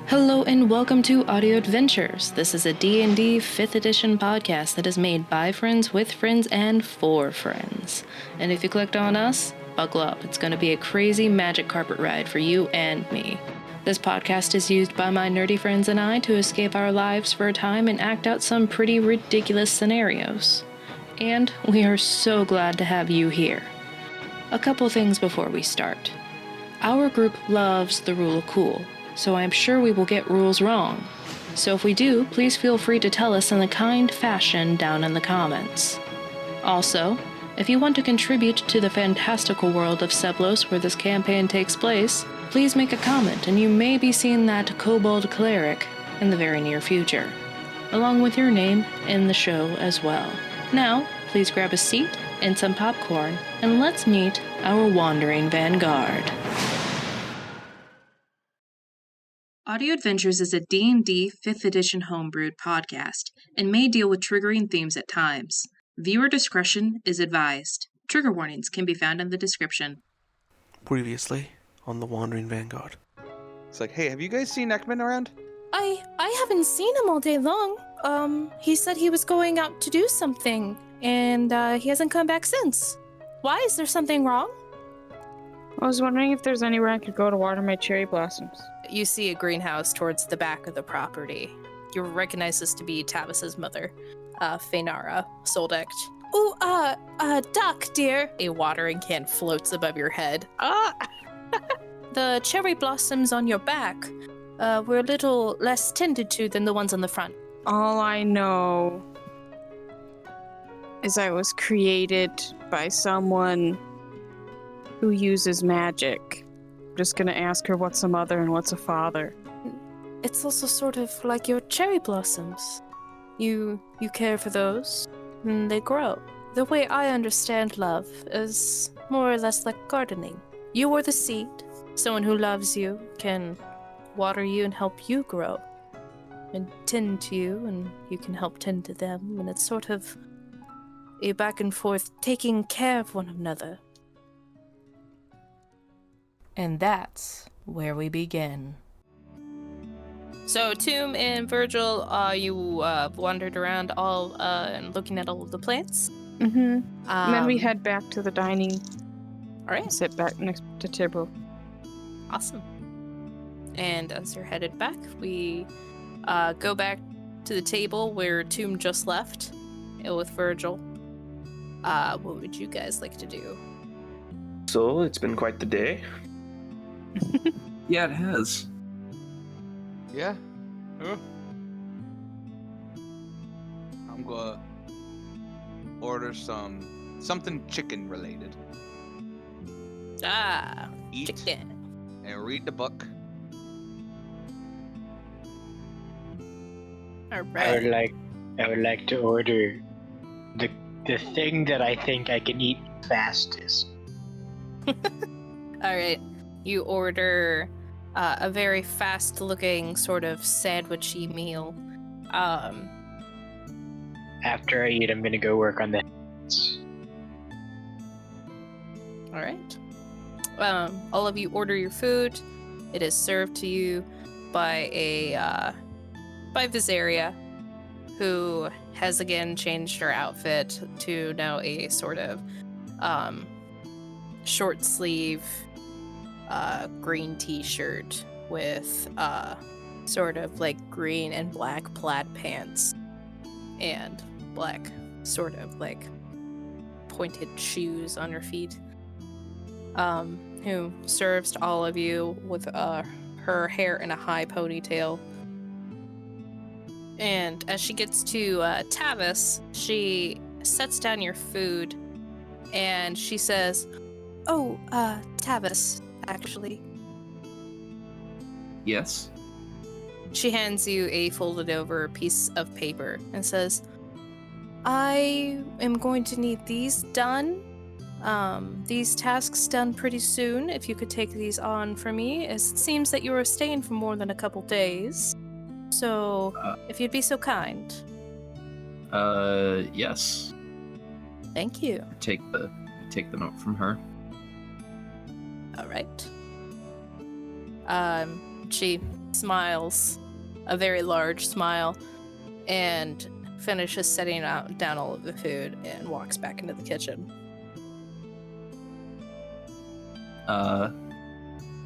Hello and welcome to Audio Adventures. This is a D&D 5th edition podcast that is made by friends, with friends, and for friends. And if you clicked on us, buckle up. It's going to be a crazy magic carpet ride for you and me. This podcast is used by my nerdy friends and I to escape our lives for a time and act out some pretty ridiculous scenarios. And we are so glad to have you here. A couple things before we start. Our group loves the rule of cool, so I'm sure we will get rules wrong. So if we do, please feel free to tell us in a kind fashion down in the comments. Also, if you want to contribute to the fantastical world of Seblos where this campaign takes place, please make a comment and you may be seeing that kobold cleric in the very near future, along with your name in the show as well. Now, please grab a seat and some popcorn, and let's meet our Wandering Vanguard. Audio Adventures is a D&D 5th edition homebrewed podcast and may deal with triggering themes at times. Viewer discretion is advised. Trigger warnings can be found in the description. Previously on the Wandering Vanguard. It's like, hey, have you guys seen Ekman around? I haven't seen him all day long. He said he was going out to do something, and he hasn't come back since. Why? Is there something wrong? I was wondering if there's anywhere I could go to water my cherry blossoms. You see a greenhouse towards the back of the property. You recognize this to be Tavis's mother, Feynara Soldect. Ooh, Duck, dear. A watering can floats above your head. The cherry blossoms on your back were a little less tended to than the ones on the front. All I know is I was created by someone who uses magic. I'm just gonna ask her what's a mother and what's a father. It's also sort of like your cherry blossoms. You care for those, and they grow. The way I understand love is more or less like gardening. You are the seed. Someone who loves you can water you and help you grow, and tend to you, and you can help tend to them, and it's sort of a back and forth taking care of one another. And that's where we begin. So, Tomb and Virgil, you wandered around all and looking at all of the plants. Mm-hmm. And then we head back to the dining. All right. And sit back next to Tibble. Awesome. And as you're headed back, we go back to the table where Tomb just left with Virgil. What would you guys like to do? So, it's been quite the day. Yeah, it has. Yeah. I'm gonna order something chicken related. Eat Chicken. and read the book. All right. I would like to order the thing that I think I can eat fastest. All right. You order a very fast-looking sort of sandwichy meal. After I eat, I'm gonna go work on the All right. All of you order your food. It is served to you by by Visaria, who has again changed her outfit to now a sort of short sleeve green t-shirt with sort of like green and black plaid pants and black sort of like pointed shoes on her feet, who serves to all of you with her hair in a high ponytail. And as she gets to Tavis, she sets down your food and she says, "Oh, Tavis, actually." Yes. She hands you a folded over piece of paper and says, "I am going to need these done. These tasks done pretty soon. If you could take these on for me, as it seems that you are staying for more than a couple days. So, if you'd be so kind." Yes. Thank you. Take the note from her. All right. She smiles, a very large smile, and finishes setting down all of the food and walks back into the kitchen.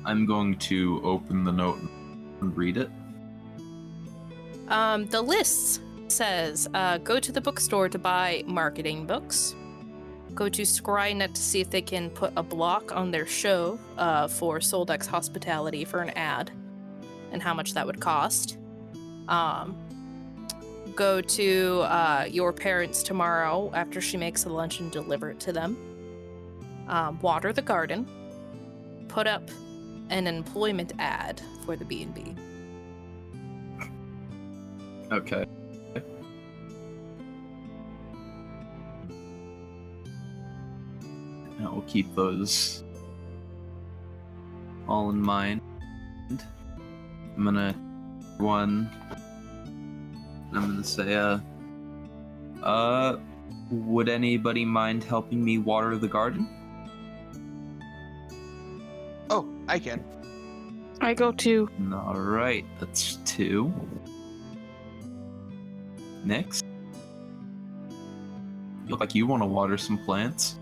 I'm going to open the note and read it. The list says, go to the bookstore to buy marketing books. Go to Scrynet to see if they can put a block on their show for Soldex Hospitality for an ad and how much that would cost. Go to your parents tomorrow after she makes the lunch and deliver it to them. Water the garden. Put up an employment ad for the B&B. Okay. I will keep those all in mind. I'm gonna say, would anybody mind helping me water the garden? Oh, I can. I go to. Alright, that's 2. Next. You look like you want to water some plants.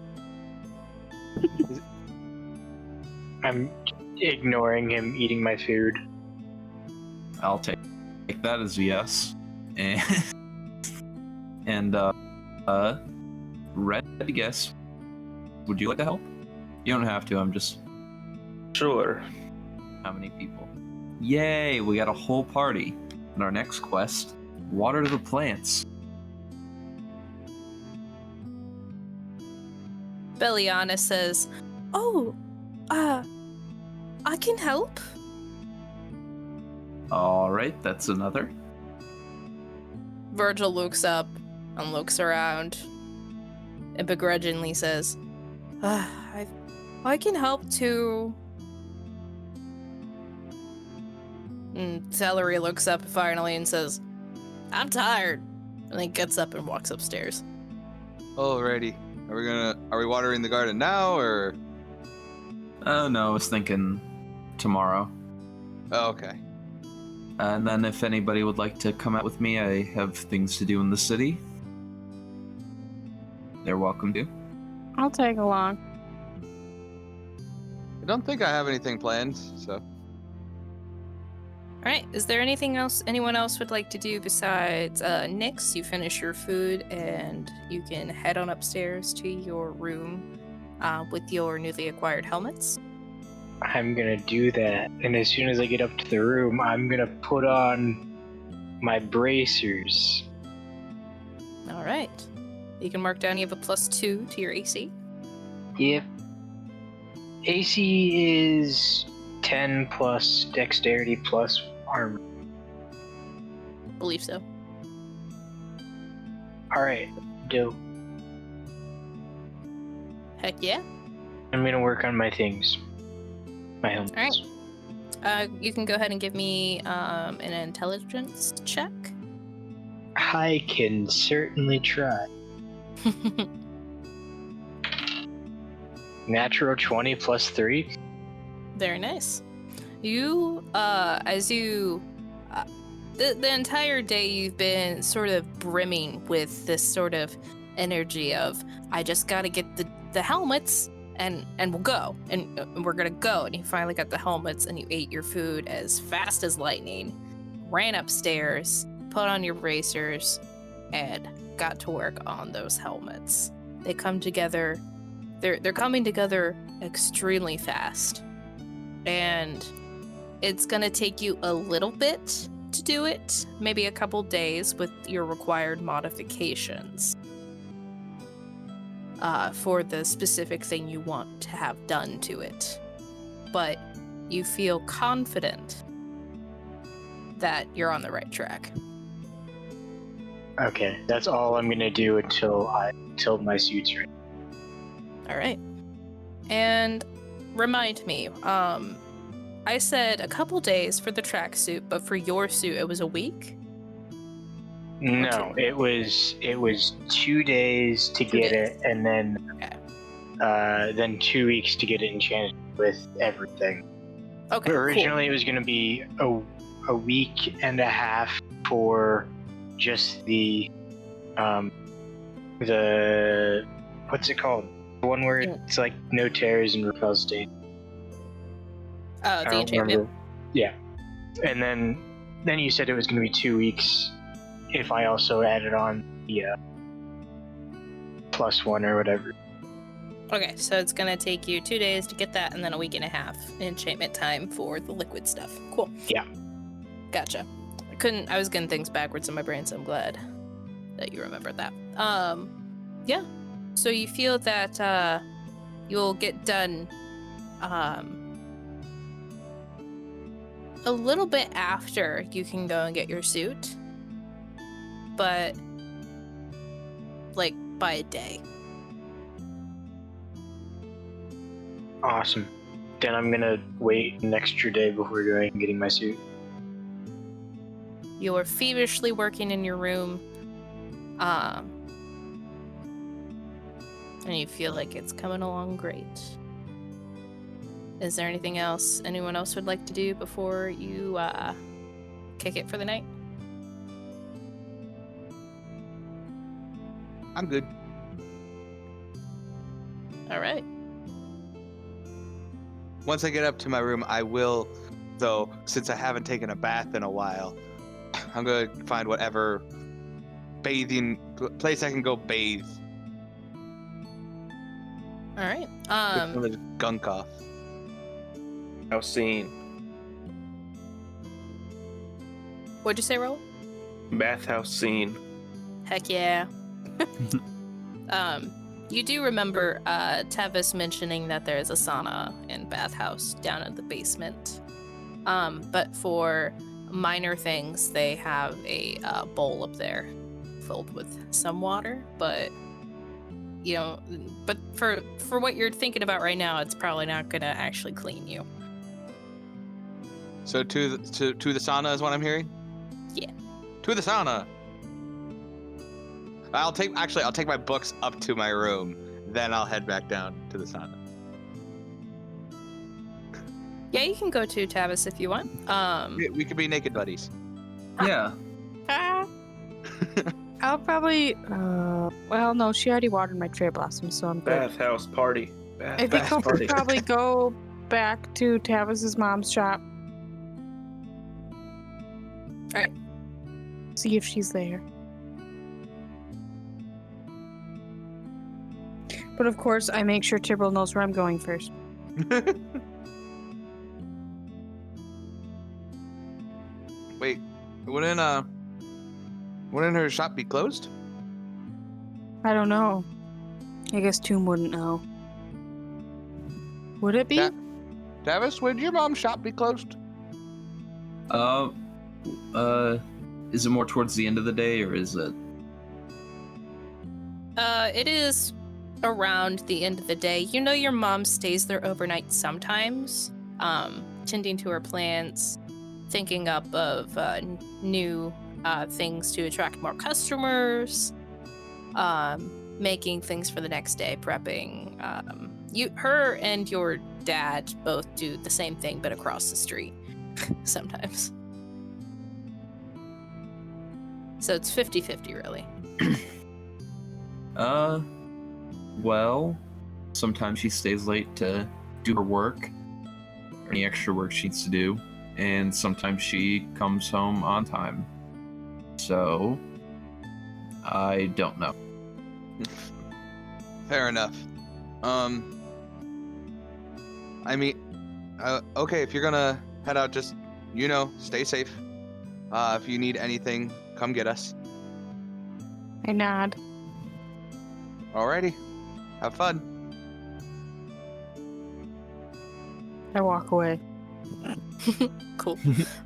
I'm ignoring him eating my food. I'll take that as a yes. And Red, I guess. Would you like to help? You don't have to, I'm just... Sure. How many people? Yay, we got a whole party. And our next quest, water the plants. Beliana says, "Oh, I can help." Alright, that's another. Virgil looks up and looks around and begrudgingly says, I can help too. And Celery looks up finally and says, "I'm tired." And then gets up and walks upstairs. Alrighty. Are we watering the garden now, or? Oh no, I was thinking tomorrow. Oh, okay. And then if anybody would like to come out with me, I have things to do in the city. They're welcome to. I'll tag along. I don't think I have anything planned, so. Alright, is there anything else anyone else would like to do besides Nyx? You finish your food and you can head on upstairs to your room with your newly acquired helmets. I'm gonna do that, and as soon as I get up to the room, I'm gonna put on my bracers. Alright. You can mark down you have a +2 to your AC. Yep. AC is 10 plus dexterity plus armor. Believe so. Alright, dope. Heck yeah. I'm gonna work on my things. My helmets. Alright. You can go ahead and give me an intelligence check. I can certainly try. Natural 20 plus 3. Very nice. You, the entire day you've been sort of brimming with this sort of energy of, I just gotta get the helmets and we'll go. And we're gonna go. And you finally got the helmets and you ate your food as fast as lightning, ran upstairs, put on your bracers, and got to work on those helmets. They come together. They're coming together extremely fast. And it's gonna take you a little bit to do it, maybe a couple days with your required modifications for the specific thing you want to have done to it. But you feel confident that you're on the right track. Okay, that's all I'm gonna do until my suit's ready. All right. And remind me, I said a couple days for the tracksuit, but for your suit, it was a week? No, it was 2 days to get it, and then 2 weeks to get it enchanted with everything. Okay, But originally it was gonna be a week and a half for just the what's it called? The one where it's like no tears and repel stain. Oh, the enchantment. Yeah, and then you said it was going to be 2 weeks if I also added on the +1 or whatever. Okay, so it's gonna take you 2 days to get that, and then a week and a half enchantment time for the liquid stuff. Cool. Yeah. Gotcha. I was getting things backwards in my brain, so I'm glad that you remembered that. Yeah. So you feel that you'll get done a little bit after you can go and get your suit, but like by a day. Awesome. Then I'm gonna wait an extra day before going and getting my suit. You are feverishly working in your room, and you feel like it's coming along great. Is there anything else anyone else would like to do before you kick it for the night? I'm good. All right. Once I get up to my room, I will, though, since I haven't taken a bath in a while, I'm going to find whatever bathing place I can go bathe. All right. Get some of the gunk off. House scene. What'd you say, Raul? Bathhouse scene. Heck yeah. You do remember Tavis mentioning that there is a sauna in Bathhouse down in the basement. But for minor things, they have a bowl up there filled with some water. But but for what you're thinking about right now, it's probably not gonna actually clean you. So to the sauna is what I'm hearing? Yeah. To the sauna. I'll take my books up to my room, then I'll head back down to the sauna. Yeah, you can go to Tavis if you want. We could be naked buddies. Yeah. I'll probably. Well, no, she already watered my cherry blossoms, so I'm good. Bathhouse party. I think Bath I'll party. probably go back to Tavis's mom's shop. Alright. See if she's there. But of course, I make sure Tyrrell knows where I'm going first. Wait, wouldn't her shop be closed? I don't know. I guess Tomb wouldn't know. Would it be? Tavis, would your mom's shop be closed? Is it more towards the end of the day, or is it? It is around the end of the day. You know your mom stays there overnight sometimes, tending to her plants, thinking up of new things to attract more customers, making things for the next day, prepping. Her and your dad both do the same thing, but across the street sometimes. So it's 50-50, really. Well, sometimes she stays late to do her work, or any extra work she needs to do, and sometimes she comes home on time. So, I don't know. Fair enough. I mean, okay, if you're gonna head out, just, stay safe. If you need anything, come get us. I nod. Alrighty. Have fun. I walk away. Cool.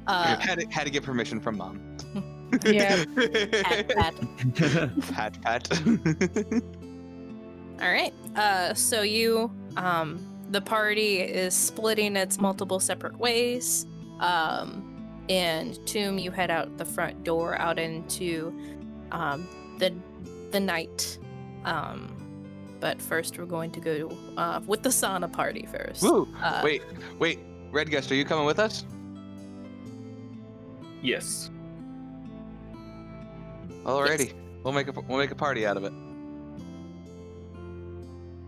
Had to get permission from mom. Yeah. Pat. Pat. All right. So you, the party is splitting its multiple separate ways. And Tomb, you head out the front door out into the night. But first we're going to go with the sauna party first. Woo! Wait. Red Guest, are you coming with us? Yes. Alrighty, we'll make a party out of it.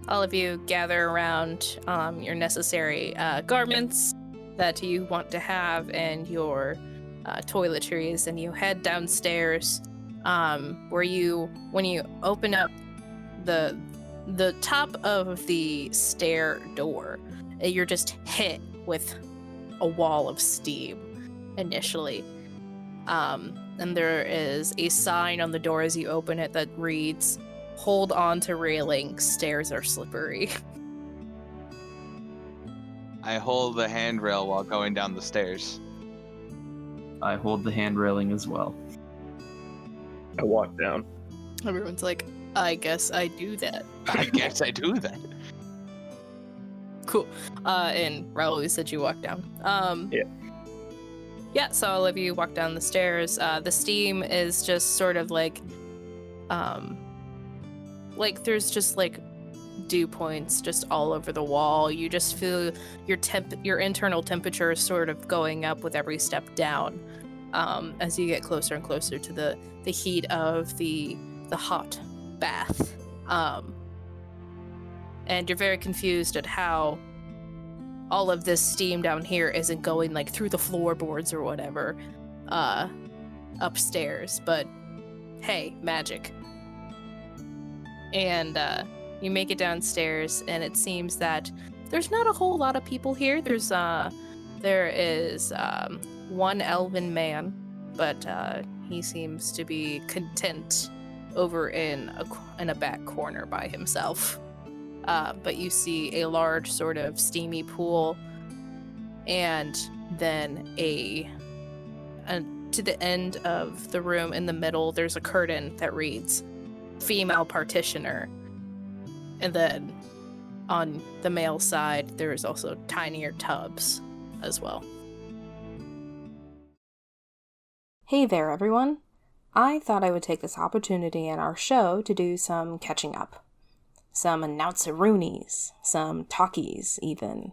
All of you gather around your necessary garments that you want to have and your toiletries, and you head downstairs. When you open up the top of the stair door, you're just hit with a wall of steam initially. And there is a sign on the door as you open it that reads, "Hold on to railing, stairs are slippery." I hold the handrail while going down the stairs. I hold the hand railing as well. I walk down. Everyone's like, I guess I do that. I guess I do that. Cool. And Raul, you said you walk down. Yeah. Yeah, so all of you walk down the stairs. The steam is just sort of like there's just like dew points just all over the wall. You just feel your internal temperature is sort of going up with every step down, as you get closer and closer to the heat of the hot bath. And you're very confused at how all of this steam down here isn't going like through the floorboards or whatever upstairs, but hey, magic. And you make it downstairs, and it seems that there's not a whole lot of people here. There is one elven man, but he seems to be content over in a back corner by himself. But you see a large sort of steamy pool, and then to the end of the room in the middle, there's a curtain that reads "Female Partitioner." And then on the male side, there's also tinier tubs as well. Hey there, everyone. I thought I would take this opportunity in our show to do some catching up. Some announceroonies, some talkies even.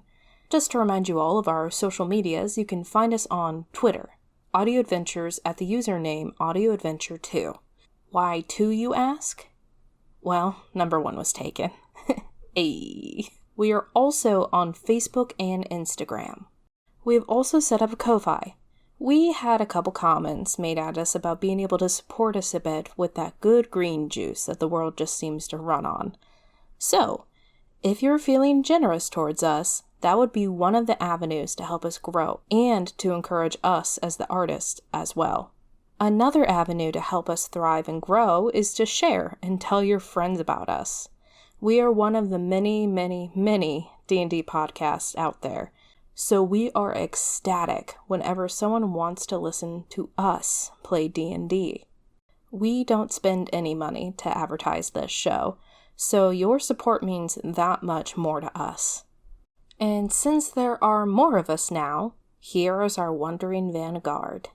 Just to remind you all of our social medias, you can find us on Twitter, Audio Adventures at the username AudioAdventure2. Why 2, you ask? Well, number 1 was taken. Ayy. We are also on Facebook and Instagram. We have also set up a Ko-Fi. We had a couple comments made at us about being able to support us a bit with that good green juice that the world just seems to run on. So, if you're feeling generous towards us, that would be one of the avenues to help us grow and to encourage us as the artist as well. Another avenue to help us thrive and grow is to share and tell your friends about us. We are one of the many, many, many D&D podcasts out there, so we are ecstatic whenever someone wants to listen to us play D&D. We don't spend any money to advertise this show, so your support means that much more to us. And since there are more of us now, here is our Wandering Vanguard.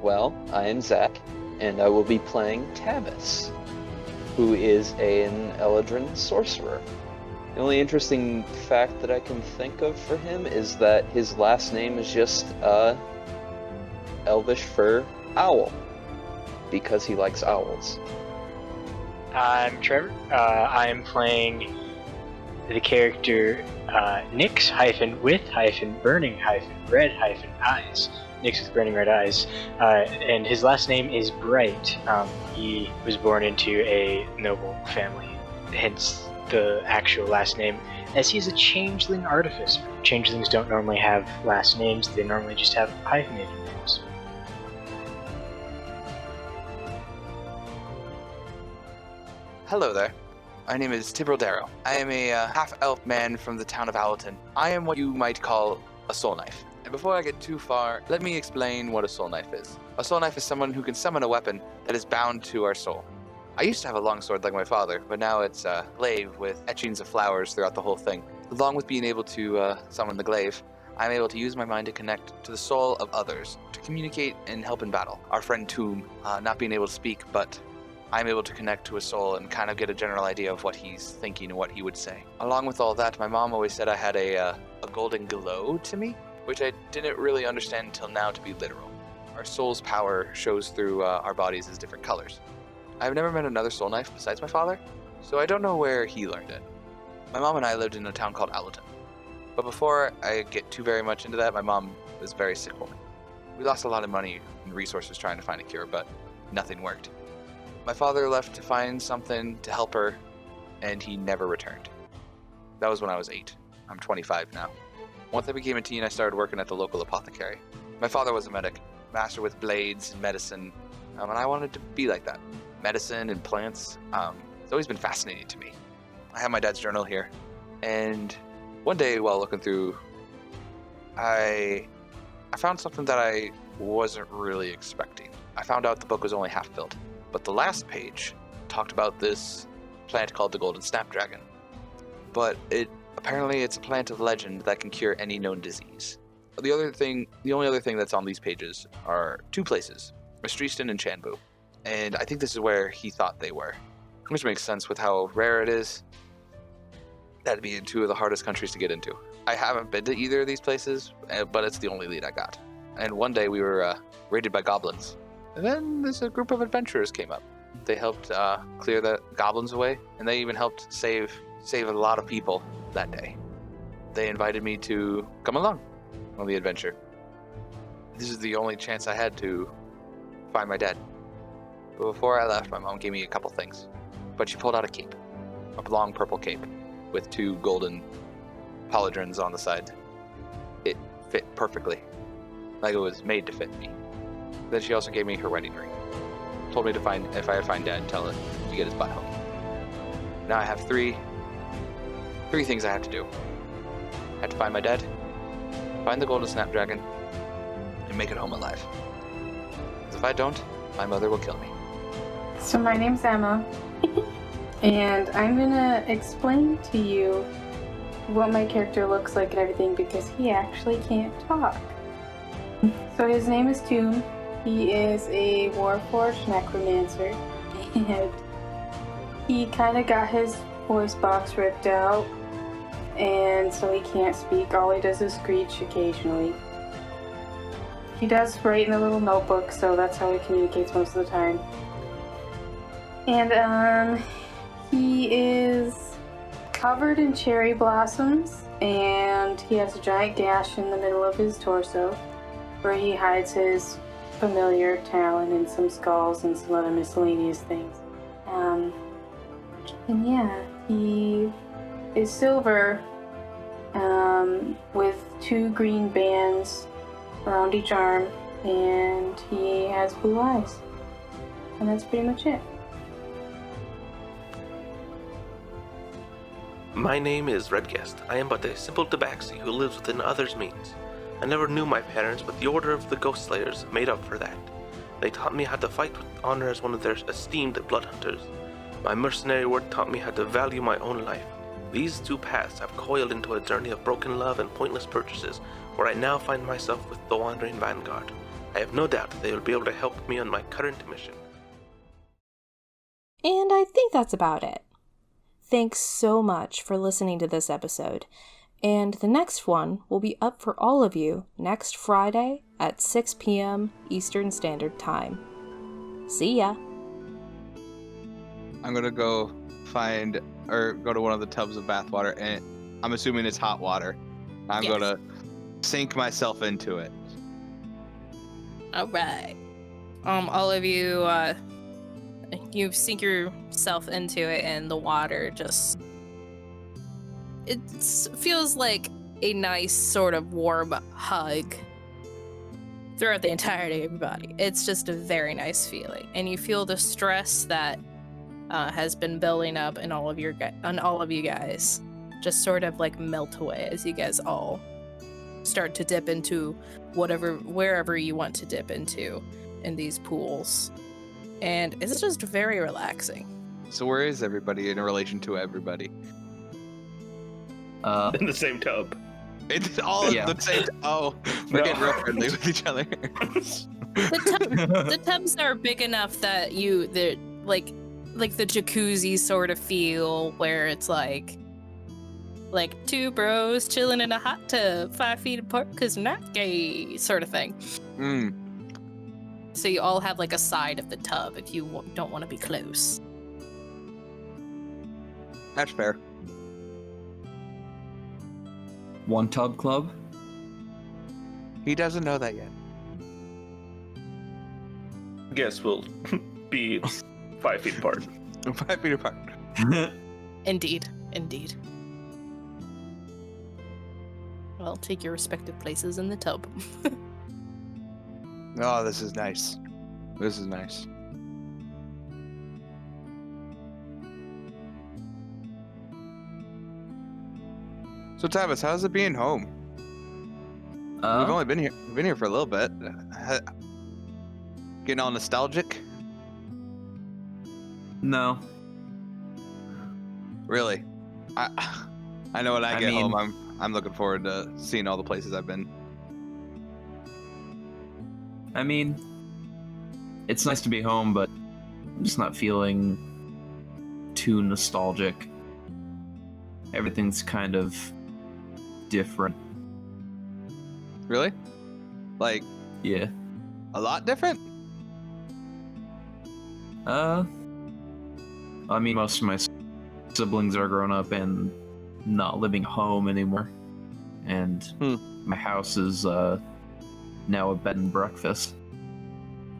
Well, I am Zach, and I will be playing Tavis, who is an Eladrin sorcerer. The only interesting fact that I can think of for him is that his last name is just Elvish for owl, because he likes owls. I'm Trevor. I am playing the character Nyx with burning red eyes. Nyx with burning red eyes. And his last name is Bright. He was born into a noble family, hence the actual last name, as he's a changeling artificer. Changelings don't normally have last names, they normally just have hyphenated names. Hello there. My name is Tibril Darrow. I am a half-elf man from the town of Owlton. I am what you might call a soul knife. And before I get too far, let me explain what a soul knife is. A soul knife is someone who can summon a weapon that is bound to our soul. I used to have a longsword like my father, but now it's a glaive with etchings of flowers throughout the whole thing. Along with being able to summon the glaive, I'm able to use my mind to connect to the soul of others, to communicate and help in battle. Our friend Tomb, not being able to speak, but I'm able to connect to his soul and kind of get a general idea of what he's thinking and what he would say. Along with all that, my mom always said I had a golden glow to me, which I didn't really understand until now to be literal. Our soul's power shows through our bodies as different colors. I've never met another soul knife besides my father, so I don't know where he learned it. My mom and I lived in a town called Allerton. But before I get too very much into that, my mom was a very sick woman. We lost a lot of money and resources trying to find a cure, but nothing worked. My father left to find something to help her, and he never returned. That was when I was 8. I'm 25 now. Once I became a teen, I started working at the local apothecary. My father was a medic, master with blades and medicine, and I wanted to be like that. Medicine and plants, it's always been fascinating to me. I have my dad's journal here, and one day while looking through, I found something that I wasn't really expecting. I found out the book was only half filled, but the last page talked about this plant called the golden snapdragon. But apparently it's a plant of legend that can cure any known disease. The only other thing that's on these pages are 2 places, Mistreeston and Chanbu, and I think this is where he thought they were, which makes sense with how rare it is. That'd be in 2 of the hardest countries to get into. I haven't been to either of these places, but it's the only lead I got. And one day we were raided by goblins, and then a group of adventurers came up. They helped clear the goblins away, and they even helped save a lot of people that day. They invited me to come along on the adventure. This is the only chance I had to find my dad. But before I left, my mom gave me a couple things. But she pulled out a cape, a long purple cape with 2 golden pauldrons on the side. It fit perfectly, like it was made to fit me. Then she also gave me her wedding ring. Told me to if I find Dad, tell him to get his butt home. Now I have three things I have to do. I have to find my dad, find the golden snapdragon, and make it home alive. Because if I don't, my mother will kill me. So my name's Emma, and I'm gonna explain to you what my character looks like and everything because he actually can't talk. So his name is Toon. He is a Warforged necromancer, and he kind of got his voice box ripped out, and so he can't speak. All he does is screech occasionally. He does write in a little notebook, so that's how he communicates most of the time. And he is covered in cherry blossoms, and he has a giant gash in the middle of his torso where he hides his familiar talon and some skulls and some other miscellaneous things. And yeah, he is silver with 2 green bands around each arm, and he has blue eyes. And that's pretty much it. My name is Redguest. I am but a simple tabaxi who lives within others' means. I never knew my parents, but the Order of the Ghost Slayers made up for that. They taught me how to fight with honor as one of their esteemed blood hunters. My mercenary work taught me how to value my own life. These 2 paths have coiled into a journey of broken love and pointless purchases, where I now find myself with the Wandering Vanguard. I have no doubt they will be able to help me on my current mission. And I think that's about it. Thanks so much for listening to this episode. And the next one will be up for all of you next Friday at 6 p.m. Eastern Standard Time. See ya! I'm gonna go go to one of the tubs of bathwater, and I'm assuming it's hot water. I'm gonna sink myself into it. All right. All of you, you sink yourself into it, and the water just... It feels like a nice sort of warm hug throughout the entirety of everybody. It's just a very nice feeling, and you feel the stress that has been building up in all of you guys just sort of like melt away as you guys all start to dip into wherever you want to dip into in these pools, and it's just very relaxing. So where is everybody in relation to everybody? In the same tub. It's all in the same. Oh, we're getting real friendly with each other. The tubs are big enough that they're like the jacuzzi sort of feel, where it's like like 2 bros chilling in a hot tub 5 feet apart because we're not gay sort of thing. So you all have like a side of the tub if you don't want to be close. That's fair. One tub club? He doesn't know that yet. Guess we'll be 5 feet apart. 5 feet apart. Indeed. Well, take your respective places in the tub. Oh, this is nice. This is nice. So, Tavis, how's it being home? We've only been here for a little bit. Getting all nostalgic? No. Really? I know when I get home, I'm looking forward to seeing all the places I've been. I mean, it's nice to be home, but I'm just not feeling too nostalgic. Everything's kind of different. Really? Like, Yeah. a lot different? I mean, most of my siblings are grown up and not living home anymore. And my house is now a bed and breakfast.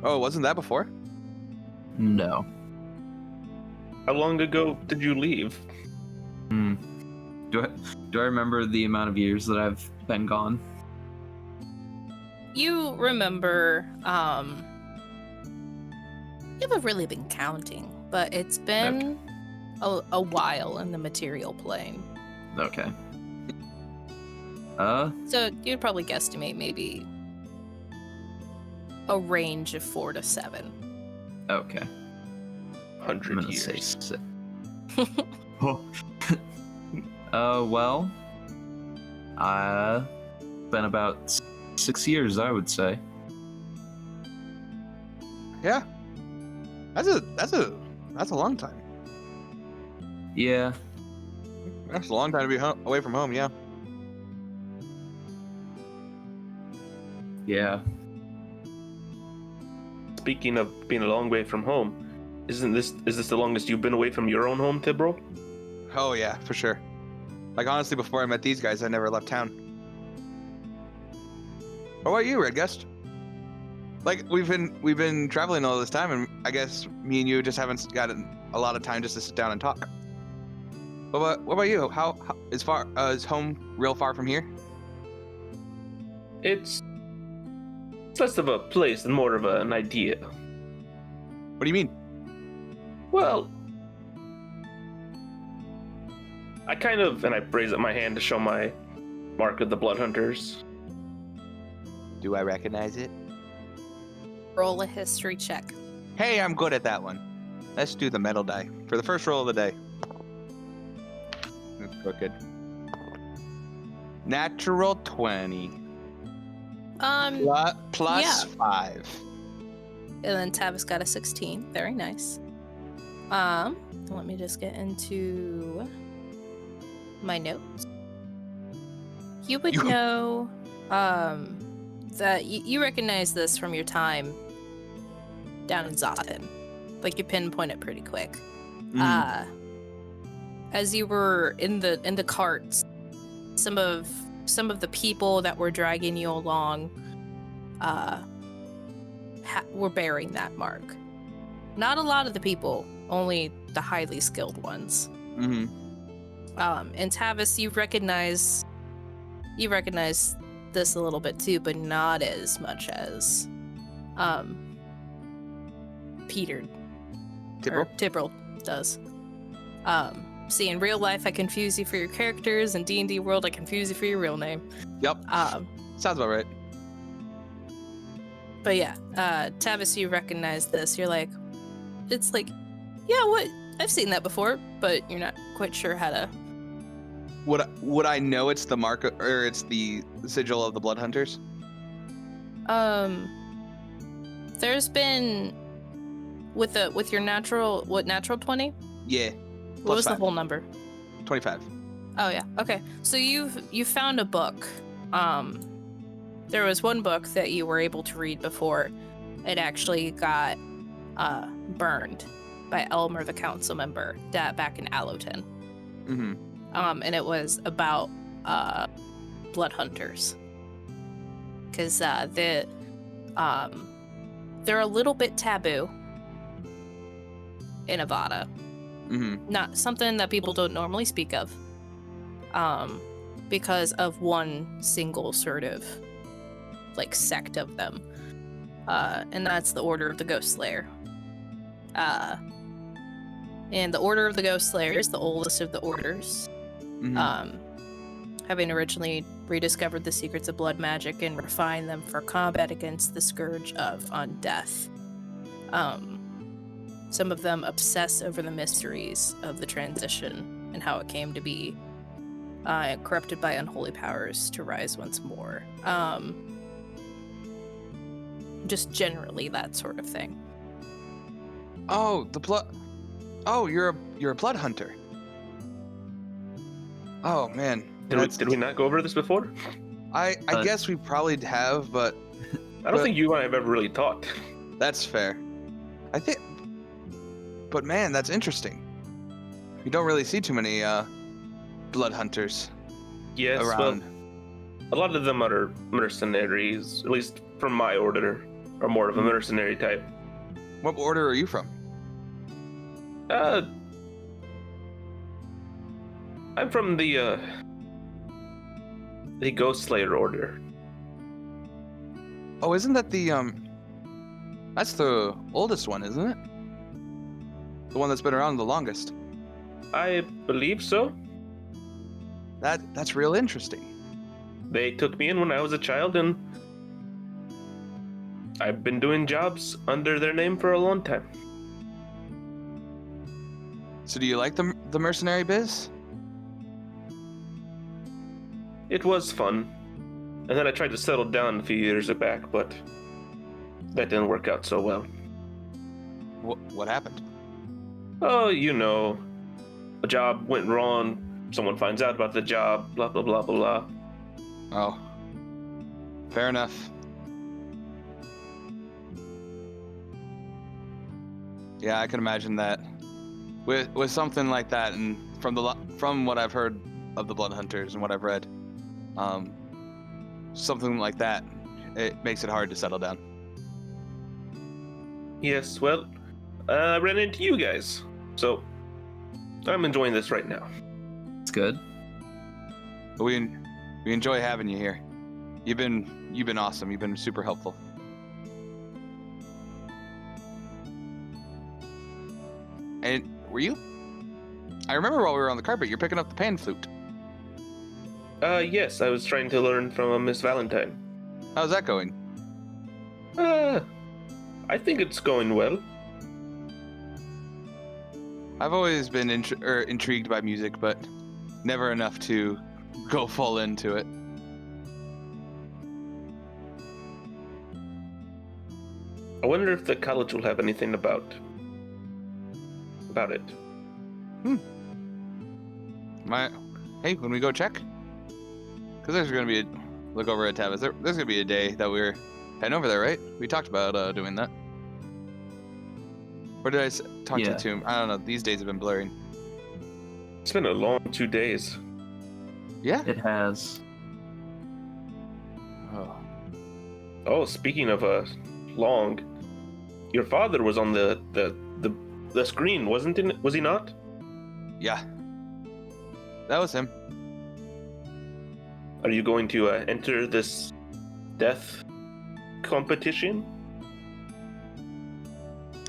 Oh, wasn't that before? No. How long ago did you leave? Do I remember the amount of years that I've been gone? You remember, you haven't really been counting, but it's been a while in the material plane. Okay. So you'd probably guesstimate maybe a range of 4 to 7. Okay. 100 I'm gonna years. say 6. Well, been about 6 years, I would say. Yeah. That's a long time. Yeah. That's a long time to be away from home, yeah. Yeah. Speaking of being a long way from home, is this the longest you've been away from your own home, Tibro? Oh yeah, for sure. Like honestly, before I met these guys, I never left town. What about you, Red Guest? Like we've been traveling all this time, and I guess me and you just haven't gotten a lot of time just to sit down and talk. What about you? How is home real far from here? It's less of a place and more of an idea. What do you mean? Well, I kind of, and I raise up my hand to show my mark of the Blood Hunters. Do I recognize it? Roll a history check. Hey, I'm good at that one. Let's do the metal die for the first roll of the day. That's crooked. Natural 20. Plus 5. And then Tavis got a 16. Very nice. Let me just get into my notes. You would know that you recognize this from your time down in Zothan. Like you pinpoint it pretty quick. As you were in the carts, some of the people that were dragging you along were bearing that mark. Not a lot of the people, only the highly skilled ones. Mm-hmm. And Tavis, you recognize this a little bit too, but not as much as Peter Tibble does. See, in real life, I confuse you for your characters. In D&D world, I confuse you for your real name. Yep. Sounds about right. But yeah, Tavis, you recognize this. You're like, it's like, yeah, what? I've seen that before, but you're not quite sure how to. Would I know it's the mark or it's the sigil of the Blood Hunters? There's been with your natural 20? Yeah. What was the whole number? 25. Oh yeah. Okay. So you found a book. There was one book that you were able to read before it actually got burned by Elmer, the council member, back in Alloton. Mm-hmm. And it was about blood hunters. Because they're a little bit taboo in Nevada. Mm-hmm. Not something that people don't normally speak of. Because of one single sort of like sect of them. And that's the Order of the Ghost Slayer. And the Order of the Ghost Slayer is the oldest of the orders. Mm-hmm. Having originally rediscovered the secrets of blood magic and refined them for combat against the scourge of undeath. Some of them obsess over the mysteries of the transition and how it came to be, corrupted by unholy powers to rise once more. Just generally that sort of thing. Oh, you're a blood hunter. Oh man. Did we not go over this before? I guess we probably have, but I don't think you and I have ever really talked. that's fair. I think, but man, that's interesting. You don't really see too many blood hunters Yes, around. well, a lot of them are mercenaries, at least from my order, are more of a mercenary type. What order are you from? I'm from the Ghost Slayer order. Oh, isn't that the that's the oldest one, isn't it? The one that's been around the longest. I believe so. That's real interesting. They took me in when I was a child, and I've been doing jobs under their name for a long time. So do you like the mercenary biz? It was fun. And then I tried to settle down a few years back, but that didn't work out so well. What happened? Oh, you know, a job went wrong, someone finds out about the job, blah, blah, blah, blah, blah. Oh, fair enough. Yeah, I can imagine that. With something like that, and from what I've heard of the Blood Hunters and what I've read, something like that, it makes it hard to settle down. Yes, well, I ran into you guys, so I'm enjoying this right now. It's good. We enjoy having you here. You've been awesome. You've been super helpful. And I remember while we were on the carpet, you're picking up the pan flute. Yes, I was trying to learn from Miss Valentine. How's that going? I think it's going well. I've always been intrigued by music, but never enough to go full into it. I wonder if the college will have anything about it. Hey, when we go check? Because there's going to be look over at Tavis. There's going to be a day that we're heading over there, right? We talked about doing that. Or did I talk to the tomb? I don't know. These days have been blurring. It's been a long 2 days. Yeah. It has. Oh, speaking of long, your father was on the screen, wasn't it? Was he not? Yeah. That was him. Are you going to enter this death competition?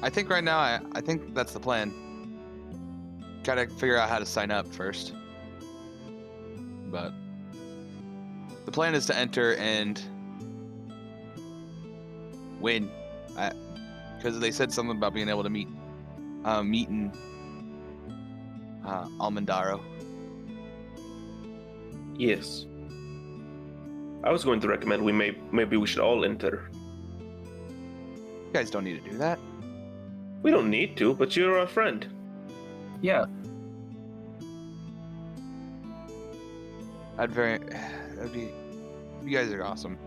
I think right now, I think that's the plan. Gotta figure out how to sign up first. But the plan is to enter and win. Because they said something about being able to meet in Almondaro. Yes. I was going to recommend maybe we should all enter. You guys don't need to do that. We don't need to, but you're our friend. Yeah. That'd be. You guys are awesome.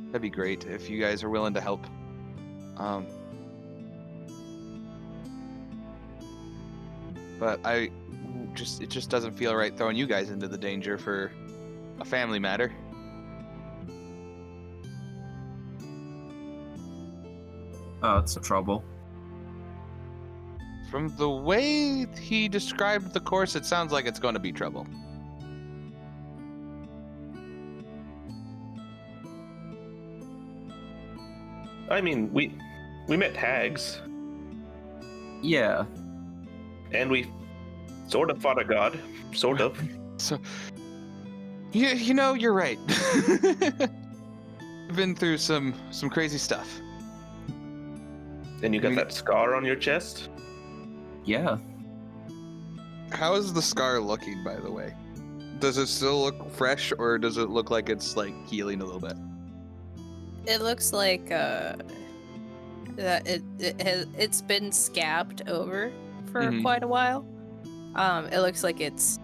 That'd be great if you guys are willing to help. But it just doesn't feel right throwing you guys into the danger for a family matter. Oh, it's a trouble. From the way he described the course, it sounds like it's going to be trouble. I mean, we met hags, Yeah. and we sort of fought a god, sort of. So, you know, you're right. We've been through some crazy stuff. And you got that scar on your chest? Yeah. How is the scar looking, by the way? Does it still look fresh, or does it look like it's like healing a little bit? It looks like that it's been scabbed over for quite a while. It looks like it's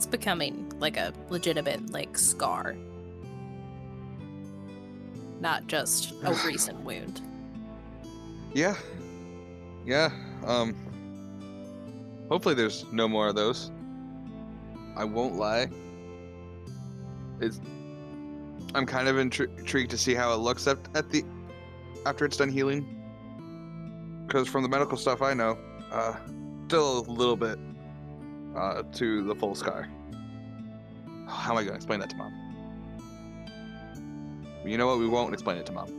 becoming like a legitimate like scar, not just a recent wound. Yeah. Hopefully there's no more of those. I won't lie. I'm kind of intrigued to see how it looks after it's done healing. Because from the medical stuff I know, still a little bit to the full scar. How am I going to explain that to Mom? You know what? We won't explain it to Mom.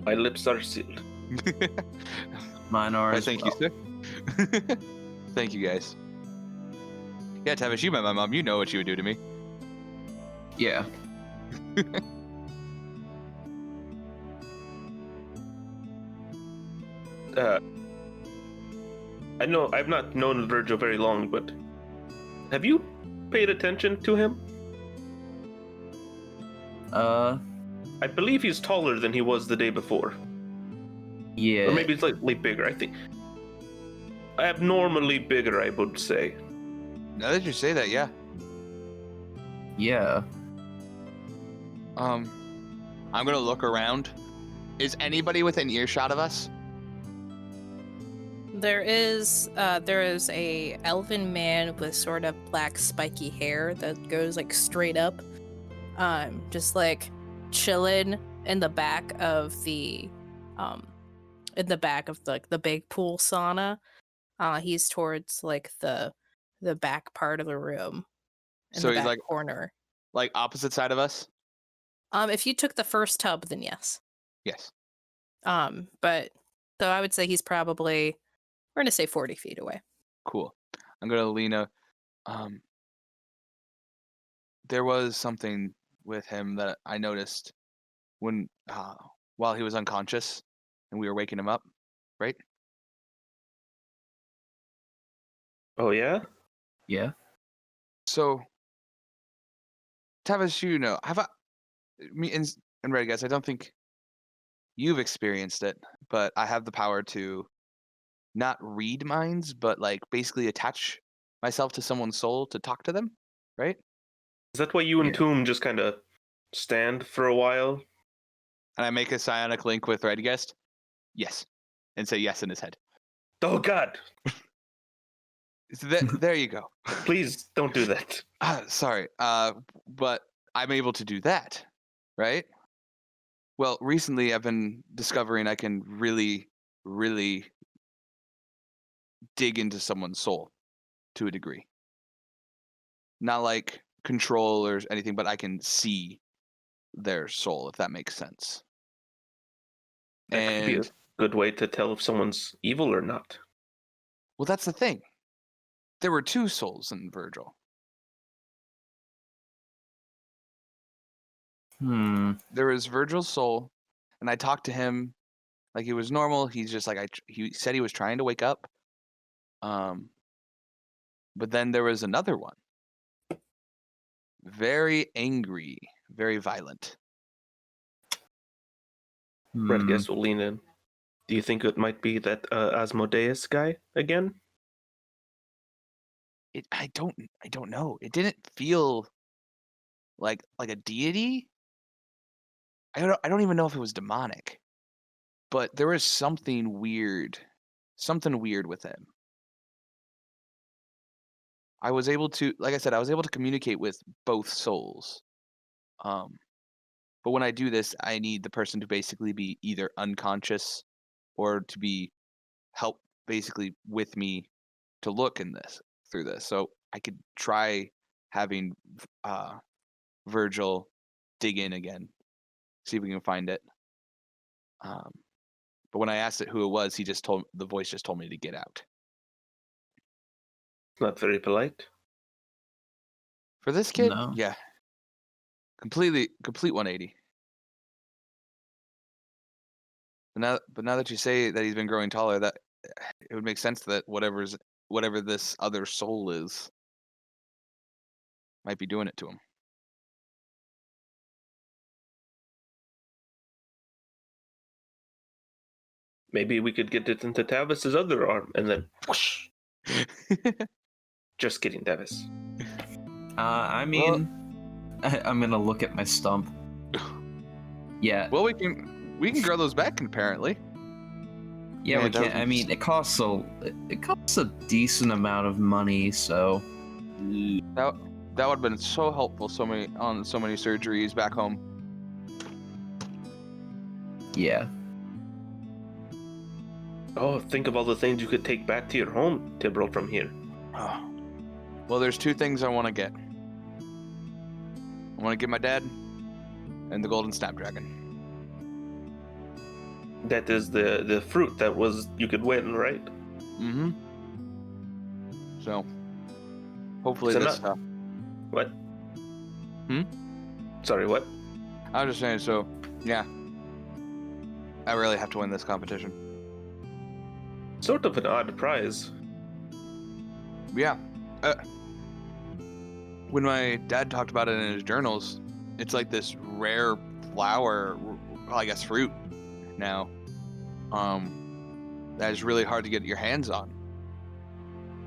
My lips are sealed. Mine are. Thank you, sir. Thank you, guys. Yeah, Tavish, you met my mom. You know what she would do to me. Yeah. I know I've not known Virgil very long, but have you paid attention to him? I believe he's taller than he was the day before. Yeah. Or maybe slightly bigger, I think. Abnormally bigger, I would say. Now that you say that, yeah. Yeah. I'm gonna look around. Is anybody within earshot of us? There is a elven man with sort of black spiky hair that goes like straight up, just like chilling in the back of the the big pool sauna. He's towards like the back part of the room, So the he's back like corner. like opposite side of us? If you took the first tub, then yes. Yes. But so I would say he's probably, we're gonna say 40 feet away. Cool. I'm gonna lean up. There was something with him that I noticed when while he was unconscious and we were waking him up, right? Oh, yeah? Yeah. So, Tavish, you know, me and Red Guys, I don't think you've experienced it, but I have the power to not read minds, but like basically attach myself to someone's soul to talk to them, right? Is that why you and Toom just kind of stand for a while? And I make a psionic link with Red Guest, yes, and say yes in his head. Oh, God! So there you go. Please don't do that. Sorry, but I'm able to do that, right? Well, recently I've been discovering I can really, really dig into someone's soul to a degree. Not like control or anything, but I can see their soul, if that makes sense. That could be a good way to tell if someone's evil or not. Well, that's the thing. There were two souls in Virgil. There was Virgil's soul, and I talked to him like he was normal. He's just like he said he was trying to wake up. But then there was another one. Very angry, very violent. Red Guest will lean in. Do you think it might be that Asmodeus guy again? I don't know. It didn't feel like a deity. I don't even know if it was demonic, but there was something weird with him. I was able to, like I said, I was able to communicate with both souls. But when I do this, I need the person to basically be either unconscious or to be help basically with me to look through this. So I could try having Virgil dig in again, see if we can find it. But when I asked it who it was, the voice just told me to get out. Not very polite. For this kid, No. yeah. Complete 180. But now that you say that he's been growing taller, that it would make sense that whatever this other soul is might be doing it to him. Maybe we could get it into Tavis's other arm and then whoosh. Just kidding, Tavis. I mean, I'm gonna look at my stump. Yeah. Well, we can grow those back apparently. Yeah, we can. I mean, it costs a decent amount of money, so That would have been so helpful on so many surgeries back home. yeah. Oh, think of all the things you could take back to your home, Tibril, from here. Oh. Well, there's two things I want to get. I want to get my dad and the golden snapdragon. That is the fruit that you could win, right? Mm-hmm. So, hopefully It's this. enough. What? Hmm? Sorry, what? I was just saying. So, yeah. I really have to win this competition. Sort of an odd prize. Yeah. When my dad talked about it in his journals, it's like this rare flower, well, I guess fruit now, that is really hard to get your hands on.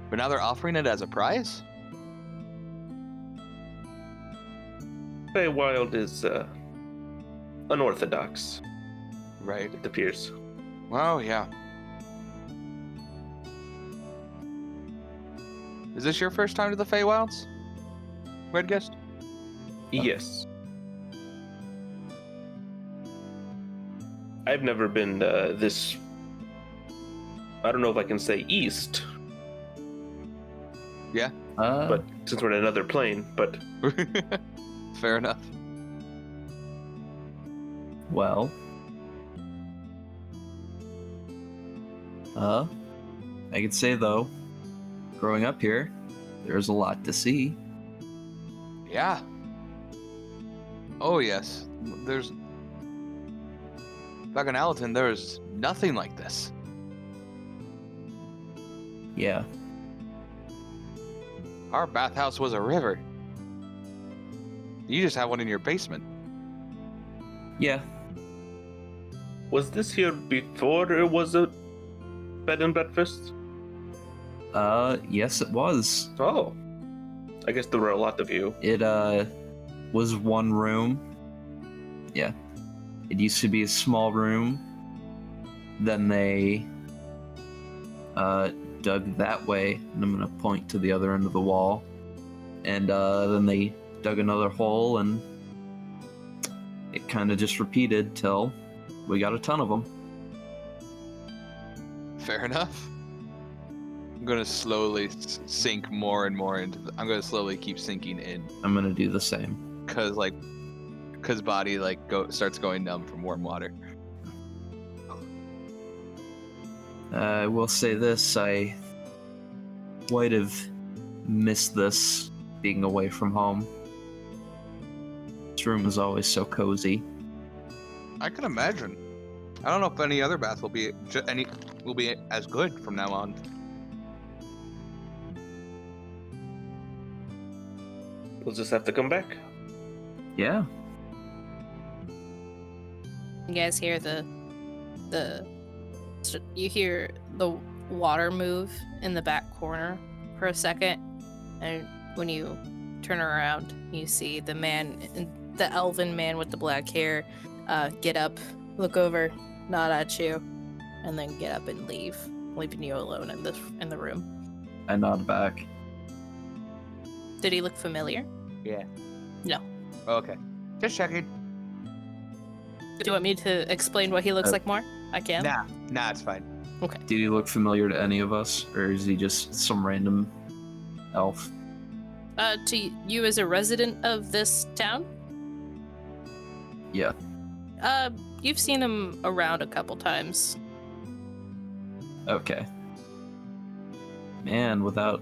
But now they're offering it as a prize? Feywild is unorthodox, Right. it appears. Well, yeah. Is this your first time to the Feywilds? Red Guest? Yes. I've never been this. I don't know if I can say east, Yeah. but since we're in another plane, but Fair enough. Well. I could say though, growing up here, there's a lot to see. Yeah. Oh, yes. There's... Back in Allerton, there was nothing like this. Yeah. Our bathhouse was a river. You just have one in your basement. Yeah. was this here before it was a bed and breakfast? Yes it was. Oh. I guess there were a lot of you. It, was one room. Yeah. It used to be a small room. Then they, dug that way, and I'm gonna point to the other end of the wall. And, then they dug another hole, and it kind of just repeated till we got a ton of them. Fair enough. I'm gonna slowly sink more and more into. I'm gonna slowly keep sinking in, I'm gonna do the same. cause body starts going numb from warm water. I will say this, I might have missed this being away from home. This room is always so cozy. I can imagine. I don't know if any other bath will be as good from now on. We'll just have to come back. Yeah. You guys hear you hear the water move in the back corner for a second, And when you turn around, you see the elven man with the black hair, get up, look over, nod at you, and then get up and leave, leaving you alone in the room. I nod back. Did he look familiar? Yeah. No. Okay. Just checking. Do you want me to explain what he looks like more? I can. Nah, it's fine. Okay. Did he look familiar to any of us, or is he just some random elf? To you as a resident of this town? Yeah. You've seen him around a couple times. Okay. Man, without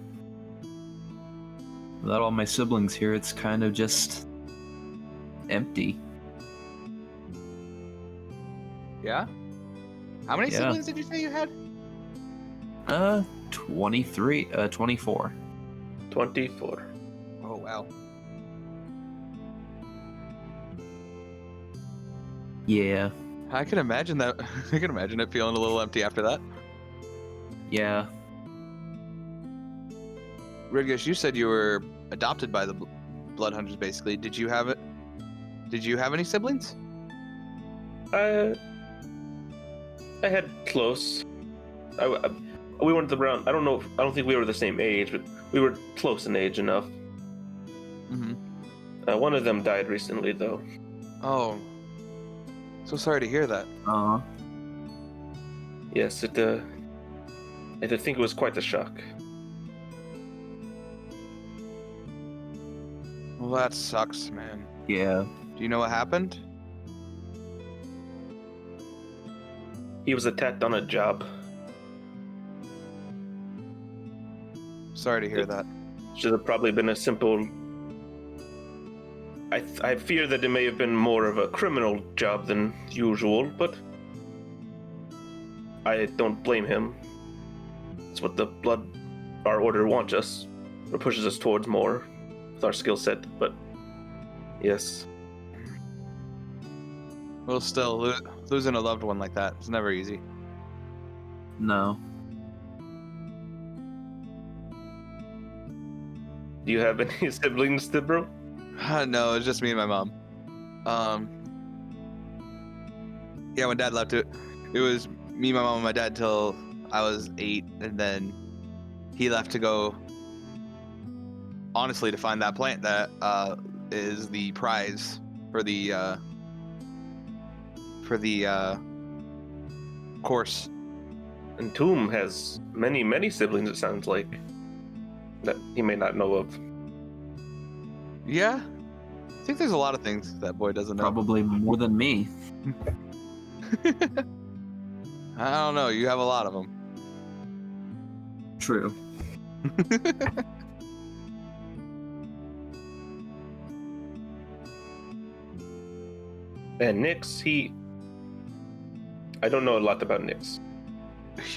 all my siblings here, it's kind of just empty. Yeah? How many Yeah. siblings did you say you had? 24. 24. Oh, wow. Yeah. I can imagine that. I can imagine it feeling a little empty after that. Yeah. Ridgish, you said you were adopted by the Blood Hunters, basically. Did you have it? Did you have any siblings? I had close. We weren't around. I don't think we were the same age, but we were close in age enough. Mm-hmm. One of them died recently, though. Oh. So sorry to hear that. Uh-huh. Yes, I think it was quite a shock. Well, that sucks, man. Yeah. Do you know what happened? He was attacked on a job. Sorry to hear that. Should have probably been a simple... I fear that it may have been more of a criminal job than usual, but I don't blame him. It's what our order wants us, or pushes us towards more with our skill set, but yes. Well, still, losing a loved one like that is never easy. No. Do you have any siblings, Tibro? No, it's just me and my mom. Yeah, when Dad left, it was me, my mom, and my dad till I was 8, and then he left to go, honestly, to find that plant that is the prize for the course. And Tomb has many, many siblings, it sounds like, that he may not know of. Yeah, I think there's a lot of things that boy doesn't know. Probably more than me. I don't know. You have a lot of them. True. And Nyx, I don't know a lot about Nyx.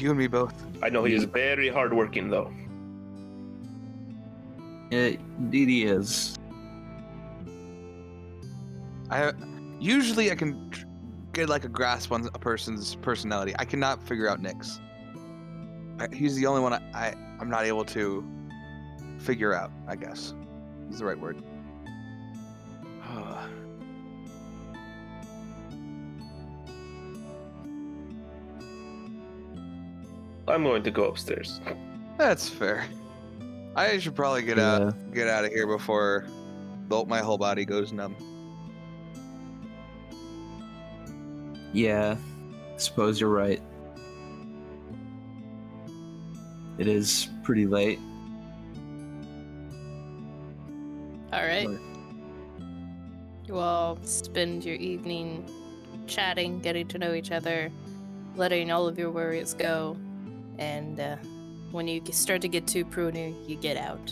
You and me both. I know he is very hardworking, though. Indeed he is. Usually I can get like a grasp on a person's personality. I cannot figure out Nyx. He's the only one I'm not able to figure out, I guess. Is the right word. I'm going to go upstairs. That's fair. I should probably get out of here before my whole body goes numb. Yeah, suppose you're right. It is pretty late. Alright. You all spend your evening chatting, getting to know each other, letting all of your worries go, and when you start to get too pruny, you get out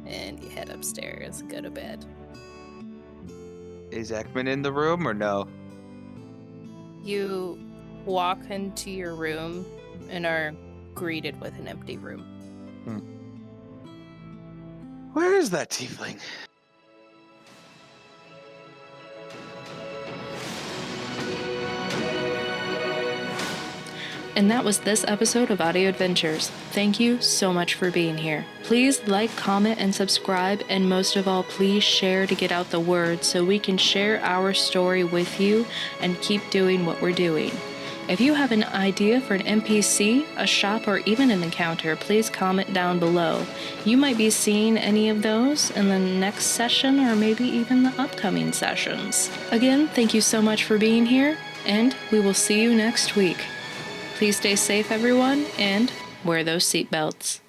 and you head upstairs and go to bed. Is Ekman in the room or no? You walk into your room and are greeted with an empty room. Where is that tiefling? And that was this episode of Audio Adventures. Thank you so much for being here. Please like, comment, and subscribe, and most of all, please share to get out the word so we can share our story with you and keep doing what we're doing. If you have an idea for an NPC, a shop, or even an encounter, please comment down below. You might be seeing any of those in the next session or maybe even the upcoming sessions. Again, thank you so much for being here, and we will see you next week. Please stay safe, everyone, and wear those seatbelts.